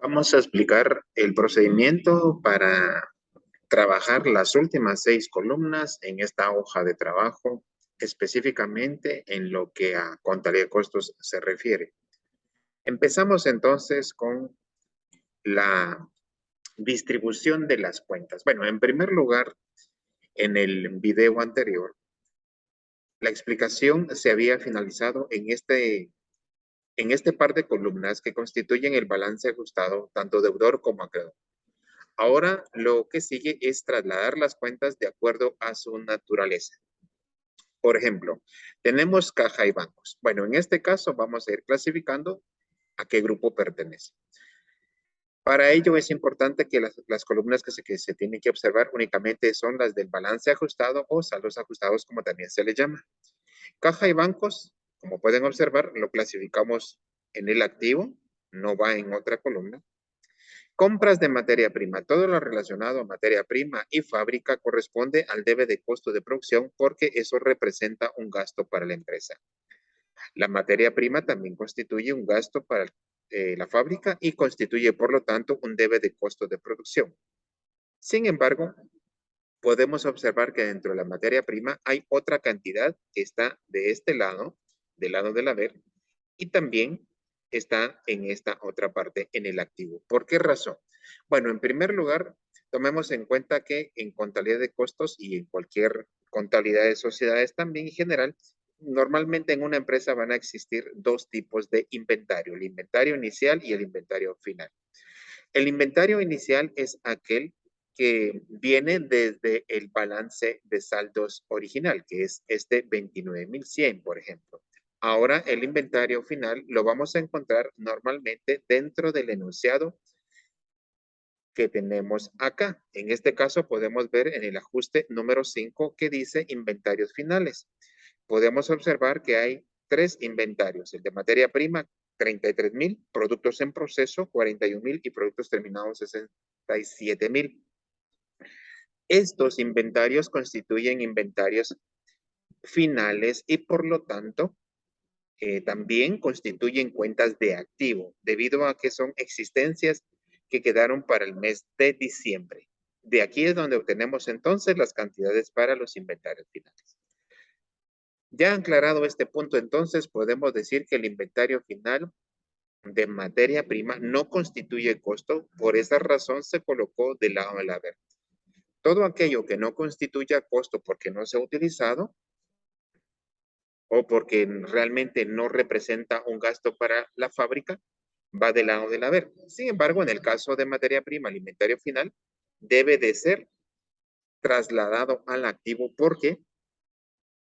Vamos a explicar el procedimiento para trabajar las últimas 6 columnas en esta hoja de trabajo, específicamente en lo que a contabilidad de costos se refiere. Empezamos entonces con la distribución de las cuentas. Bueno, en primer lugar, en el video anterior, la explicación se había finalizado en este par de columnas que constituyen el balance ajustado, tanto deudor como acreedor. Ahora lo que sigue es trasladar las cuentas de acuerdo a su naturaleza. Por ejemplo, tenemos caja y bancos. Bueno, en este caso vamos a ir clasificando a qué grupo pertenece. Para ello es importante que las columnas que se tienen que observar únicamente son las del balance ajustado o saldos ajustados, como también se le llama. Caja y bancos, como pueden observar, lo clasificamos en el activo, no va en otra columna. Compras de materia prima. Todo lo relacionado a materia prima y fábrica corresponde al debe de costo de producción porque eso representa un gasto para la empresa. La materia prima también constituye un gasto para la fábrica y constituye, por lo tanto, un debe de costo de producción. Sin embargo, podemos observar que dentro de la materia prima hay otra cantidad que está de este lado, del lado del haber, y también está en esta otra parte, en el activo. ¿Por qué razón? Bueno, en primer lugar, tomemos en cuenta que en contabilidad de costos y en cualquier contabilidad de sociedades también en general, normalmente en una empresa van a existir dos tipos de inventario, el inventario inicial y el inventario final. El inventario inicial es aquel que viene desde el balance de saldos original, que es este 29,100, por ejemplo. Ahora el inventario final lo vamos a encontrar normalmente dentro del enunciado que tenemos acá. En este caso podemos ver en el ajuste número 5 que dice inventarios finales. Podemos observar que hay 3 inventarios, el de materia prima 33,000, productos en proceso 41,000 y productos terminados 67,000. Estos inventarios constituyen inventarios finales y por lo tanto también constituyen cuentas de activo, debido a que son existencias que quedaron para el mes de diciembre. De aquí es donde obtenemos entonces las cantidades para los inventarios finales. Ya aclarado este punto, entonces podemos decir que el inventario final de materia prima no constituye costo, por esa razón se colocó del lado del haber. Todo aquello que no constituya costo porque no se ha utilizado o porque realmente no representa un gasto para la fábrica, va del lado del haber. Sin embargo, en el caso de materia prima, el inventario final debe de ser trasladado al activo porque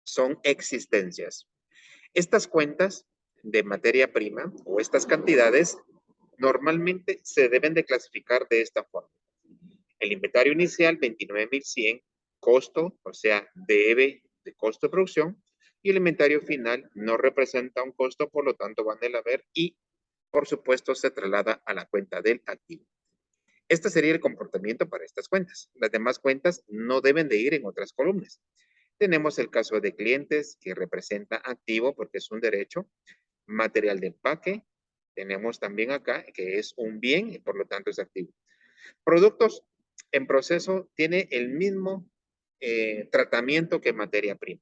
son existencias. Estas cuentas de materia prima o estas cantidades normalmente se deben de clasificar de esta forma. El inventario inicial, 29,100, costo, o sea, debe de costo de producción, y el inventario final no representa un costo, por lo tanto van del haber y, por supuesto, se traslada a la cuenta del activo. Este sería el comportamiento para estas cuentas. Las demás cuentas no deben de ir en otras columnas. Tenemos el caso de clientes que representa activo porque es un derecho, material de empaque, tenemos también acá que es un bien y por lo tanto es activo. Productos en proceso tiene el mismo tratamiento que materia prima.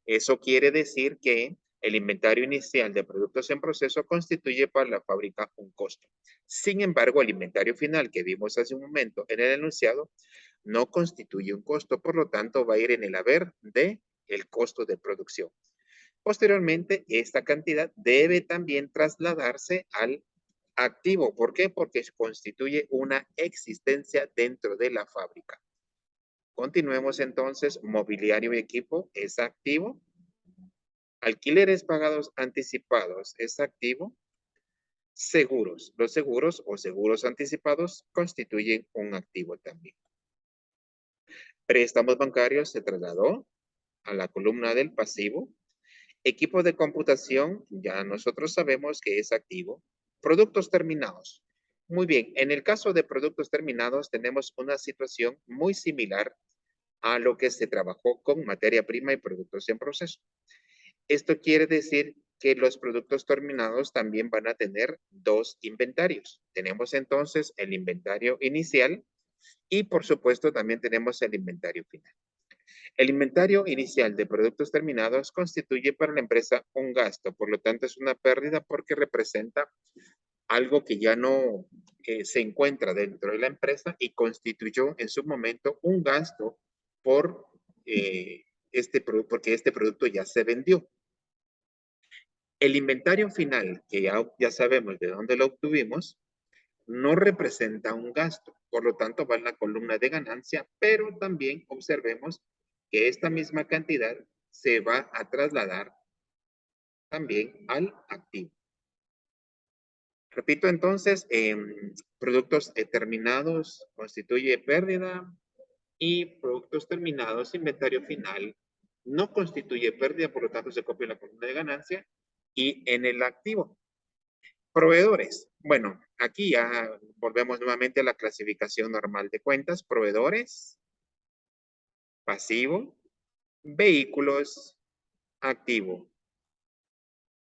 Eso quiere decir que el inventario inicial de productos en proceso constituye para la fábrica un costo. Sin embargo, el inventario final que vimos hace un momento en el enunciado no constituye un costo, por lo tanto va a ir en el haber de el costo de producción. Posteriormente, esta cantidad debe también trasladarse al activo. ¿Por qué? Porque constituye una existencia dentro de la fábrica. Continuemos entonces, mobiliario y equipo es activo. Alquileres pagados anticipados es activo. Seguros. Los seguros o seguros anticipados constituyen un activo también. Préstamos bancarios se trasladó a la columna del pasivo. Equipo de computación, ya nosotros sabemos que es activo. Productos terminados. Muy bien, en el caso de productos terminados tenemos una situación muy similar a lo que se trabajó con materia prima y productos en proceso. Esto quiere decir que los productos terminados también van a tener dos inventarios. Tenemos entonces el inventario inicial y por supuesto también tenemos el inventario final. El inventario inicial de productos terminados constituye para la empresa un gasto, por lo tanto es una pérdida porque representa algo que ya no se encuentra dentro de la empresa y constituyó en su momento un gasto por porque este producto ya se vendió. El inventario final, que ya sabemos de dónde lo obtuvimos, no representa un gasto, por lo tanto va en la columna de ganancia, pero también observemos que esta misma cantidad se va a trasladar también al activo. Repito entonces, productos terminados constituye pérdida y productos terminados, inventario final, no constituye pérdida, por lo tanto se copia en la columna de ganancia y en el activo. Proveedores. Bueno, aquí ya volvemos nuevamente a la clasificación normal de cuentas. Proveedores, pasivo, vehículos, activo.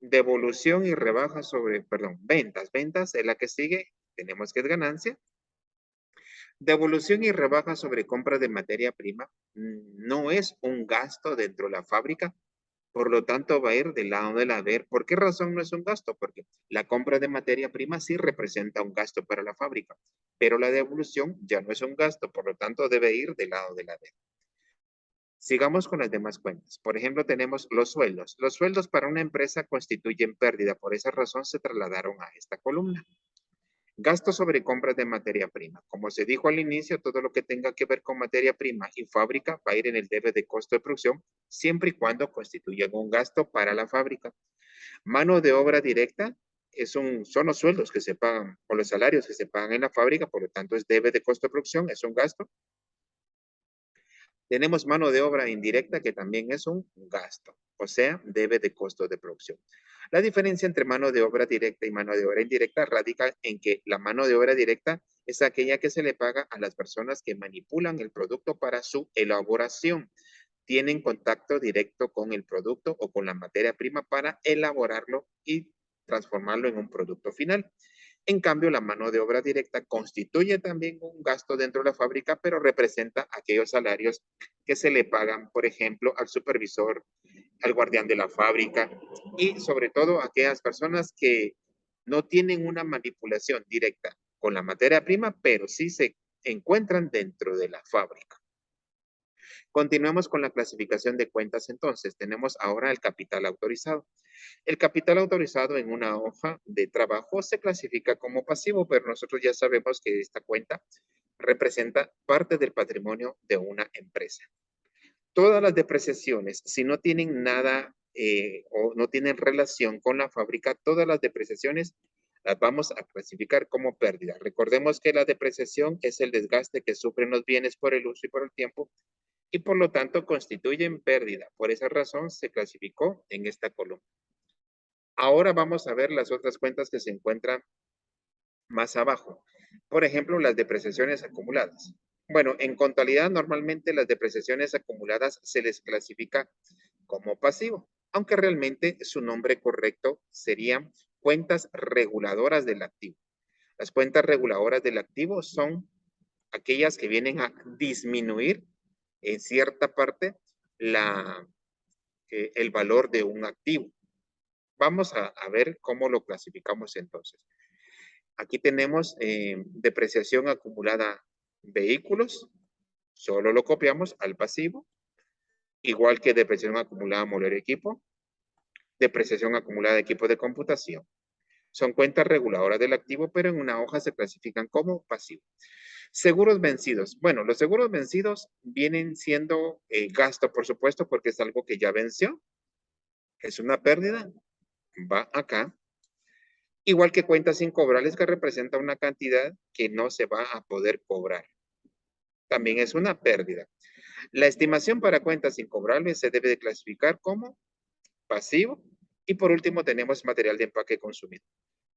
Devolución y rebaja sobre, perdón, ventas. Ventas es la que sigue, tenemos que es ganancia. Devolución y rebaja sobre compra de materia prima no es un gasto dentro de la fábrica, por lo tanto va a ir del lado del haber. ¿Por qué razón no es un gasto? Porque la compra de materia prima sí representa un gasto para la fábrica, pero la devolución ya no es un gasto, por lo tanto debe ir del lado del haber. Sigamos con las demás cuentas. Por ejemplo, tenemos los sueldos. Los sueldos para una empresa constituyen pérdida, por esa razón se trasladaron a esta columna. Gasto sobre compras de materia prima. Como se dijo al inicio, todo lo que tenga que ver con materia prima y fábrica va a ir en el debe de costo de producción, siempre y cuando constituyan un gasto para la fábrica. Mano de obra directa son los sueldos que se pagan o los salarios que se pagan en la fábrica, por lo tanto es debe de costo de producción, es un gasto. Tenemos mano de obra indirecta que también es un gasto, o sea, debe de costo de producción. La diferencia entre mano de obra directa y mano de obra indirecta radica en que la mano de obra directa es aquella que se le paga a las personas que manipulan el producto para su elaboración. Tienen contacto directo con el producto o con la materia prima para elaborarlo y transformarlo en un producto final. En cambio, la mano de obra directa constituye también un gasto dentro de la fábrica, pero representa aquellos salarios que se le pagan, por ejemplo, al supervisor, al guardián de la fábrica y sobre todo a aquellas personas que no tienen una manipulación directa con la materia prima, pero sí se encuentran dentro de la fábrica. Continuemos con la clasificación de cuentas entonces. Tenemos ahora el capital autorizado. El capital autorizado en una hoja de trabajo se clasifica como pasivo, pero nosotros ya sabemos que esta cuenta representa parte del patrimonio de una empresa. Todas las depreciaciones, si no tienen nada o no tienen relación con la fábrica, todas las depreciaciones las vamos a clasificar como pérdida. Recordemos que la depreciación es el desgaste que sufren los bienes por el uso y por el tiempo y por lo tanto constituyen pérdida. Por esa razón se clasificó en esta columna. Ahora vamos a ver las otras cuentas que se encuentran más abajo. Por ejemplo, las depreciaciones acumuladas. Bueno, en contabilidad normalmente las depreciaciones acumuladas se les clasifica como pasivo, aunque realmente su nombre correcto serían cuentas reguladoras del activo. Las cuentas reguladoras del activo son aquellas que vienen a disminuir en cierta parte el valor de un activo. Vamos a ver cómo lo clasificamos entonces. Aquí tenemos depreciación acumulada vehículos, solo lo copiamos al pasivo, igual que depreciación acumulada moler equipo, depreciación acumulada de equipo de computación. Son cuentas reguladoras del activo, pero en una hoja se clasifican como pasivo. Seguros vencidos. Bueno, los seguros vencidos vienen siendo gasto, por supuesto, porque es algo que ya venció. Es una pérdida. Va acá. Igual que cuentas incobrables que representa una cantidad que no se va a poder cobrar. También es una pérdida. La estimación para cuentas incobrables se debe de clasificar como pasivo. Y por último tenemos material de empaque consumido.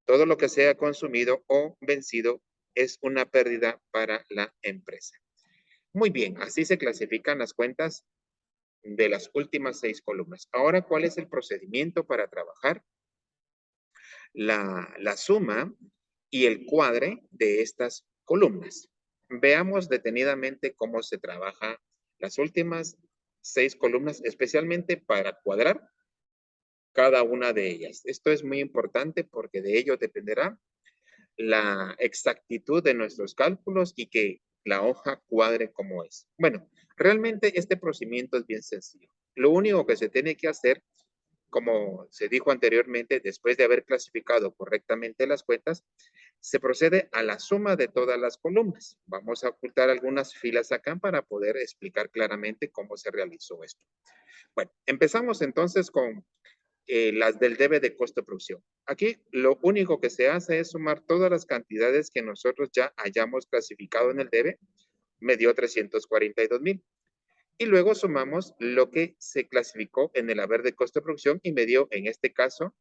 Todo lo que sea consumido o vencido es una pérdida para la empresa. Muy bien, así se clasifican las cuentas de las últimas 6 columnas. Ahora, ¿cuál es el procedimiento para trabajar la suma y el cuadre de estas columnas. Veamos detenidamente cómo se trabaja las últimas 6 columnas, especialmente para cuadrar cada una de ellas. Esto es muy importante porque de ello dependerá la exactitud de nuestros cálculos y que la hoja cuadre como es. Bueno, realmente este procedimiento es bien sencillo. Lo único que se tiene que hacer, como se dijo anteriormente, después de haber clasificado correctamente las cuentas, se procede a la suma de todas las columnas. Vamos a ocultar algunas filas acá para poder explicar claramente cómo se realizó esto. Bueno, empezamos entonces con las del debe de costo de producción. Aquí lo único que se hace es sumar todas las cantidades que nosotros ya hayamos clasificado en el debe, me dio 342,000. Y luego sumamos lo que se clasificó en el haber de costo de producción y me dio, en este caso,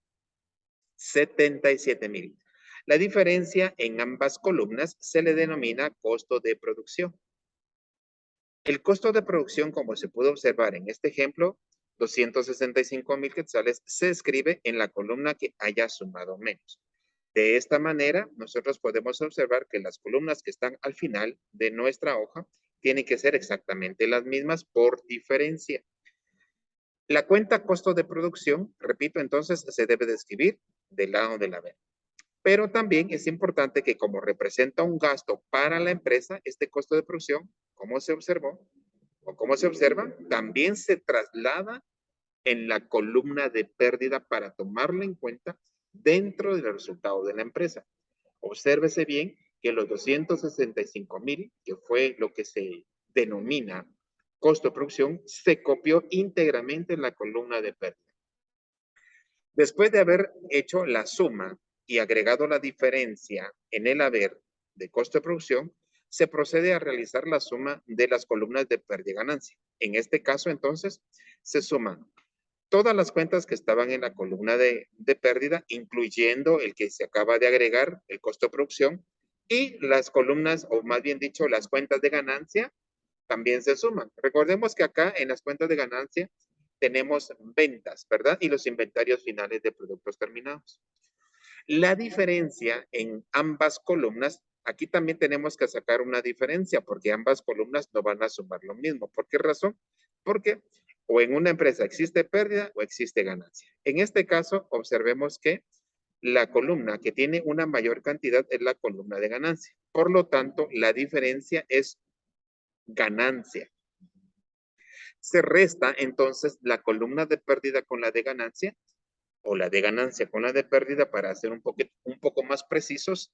77,000. La diferencia en ambas columnas se le denomina costo de producción. El costo de producción, como se pudo observar en este ejemplo, 265,000 quetzales, se escribe en la columna que haya sumado menos. De esta manera, nosotros podemos observar que las columnas que están al final de nuestra hoja tienen que ser exactamente las mismas por diferencia. La cuenta costo de producción, repito, entonces se debe de escribir del lado del haber. Pero también es importante que como representa un gasto para la empresa, este costo de producción, como se observó, o como se observa, también se traslada en la columna de pérdida para tomarla en cuenta dentro del resultado de la empresa. Obsérvese bien que los 265,000, que fue lo que se denomina costo de producción, se copió íntegramente en la columna de pérdida. Después de haber hecho la suma y agregado la diferencia en el haber de costo de producción, se procede a realizar la suma de las columnas de pérdida y ganancia. En este caso, entonces, se suman todas las cuentas que estaban en la columna de pérdida, incluyendo el que se acaba de agregar, el costo de producción, y las columnas, o más bien dicho, las cuentas de ganancia, también se suman. Recordemos que acá en las cuentas de ganancia tenemos ventas, ¿verdad? Y los inventarios finales de productos terminados. La diferencia en ambas columnas, aquí también tenemos que sacar una diferencia porque ambas columnas no van a sumar lo mismo. ¿Por qué razón? Porque o en una empresa existe pérdida o existe ganancia. En este caso, observemos que la columna que tiene una mayor cantidad es la columna de ganancia. Por lo tanto, la diferencia es ganancia. Se resta entonces la columna de pérdida con la de ganancia o la de ganancia con la de pérdida para ser un poco más precisos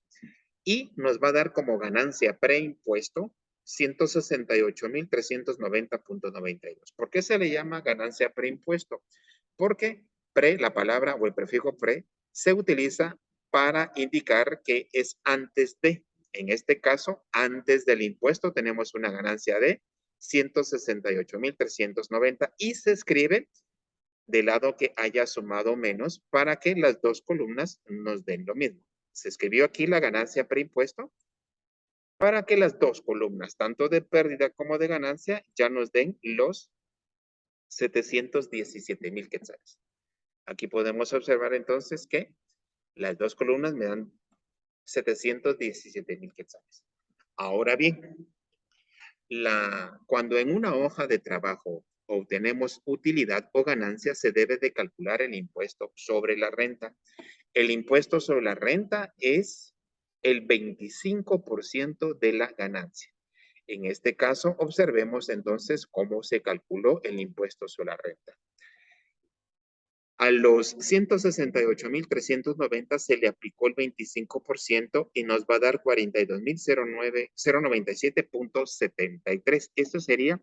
y nos va a dar como ganancia preimpuesto 168,390,92. ¿Por qué se le llama ganancia preimpuesto? Porque la palabra o el prefijo pre se utiliza para indicar que es antes de. En este caso, antes del impuesto tenemos una ganancia de 168,390 y se escribe del lado que haya sumado menos para que las dos columnas nos den lo mismo. Se escribió aquí la ganancia preimpuesto para que las dos columnas, tanto de pérdida como de ganancia, ya nos den los 717,000 quetzales. Aquí podemos observar entonces que las dos columnas me dan 717,000 quetzales. Ahora bien, cuando en una hoja de trabajo obtenemos utilidad o ganancia, se debe de calcular el impuesto sobre la renta. El impuesto sobre la renta es el 25% de la ganancia. En este caso, observemos entonces cómo se calculó el impuesto sobre la renta. A los 168,390 se le aplicó el 25% y nos va a dar 42,097,73. Esto sería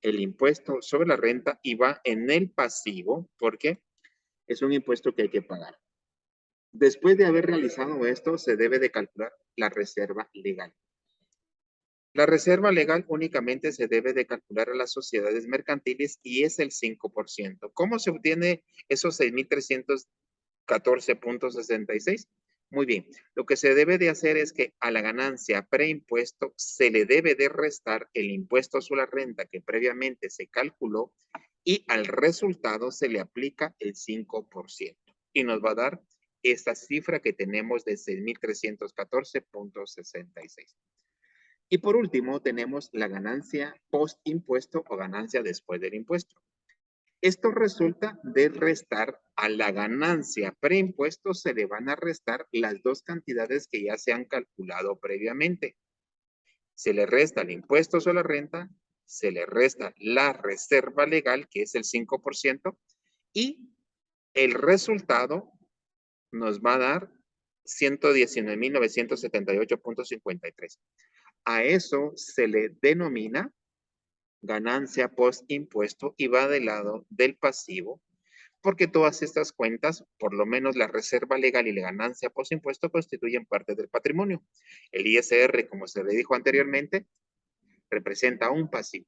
el impuesto sobre la renta y va en el pasivo porque es un impuesto que hay que pagar. Después de haber realizado esto, se debe de calcular la reserva legal. La reserva legal únicamente se debe de calcular a las sociedades mercantiles y es el 5%. ¿Cómo se obtiene esos 6,314,66? Muy bien, lo que se debe de hacer es que a la ganancia preimpuesto se le debe de restar el impuesto sobre la renta que previamente se calculó y al resultado se le aplica el 5% y nos va a dar esta cifra que tenemos de 6,314.66. Y por último, tenemos la ganancia post impuesto o ganancia después del impuesto. Esto resulta de restar a la ganancia preimpuesto, se le van a restar las dos cantidades que ya se han calculado previamente. Se le resta el impuesto sobre la renta, se le resta la reserva legal, que es el 5%, y el resultado nos va a dar 119,978.53. A eso se le denomina ganancia post impuesto y va del lado del pasivo, porque todas estas cuentas, por lo menos la reserva legal y la ganancia post impuesto, constituyen parte del patrimonio. El ISR, como se le dijo anteriormente, representa un pasivo.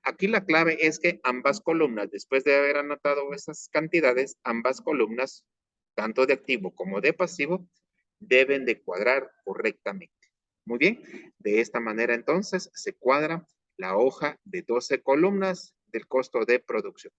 Aquí la clave es que ambas columnas, después de haber anotado esas cantidades, ambas columnas, tanto de activo como de pasivo, deben de cuadrar correctamente. Muy bien, de esta manera entonces se cuadra la hoja de 12 columnas del costo de producción.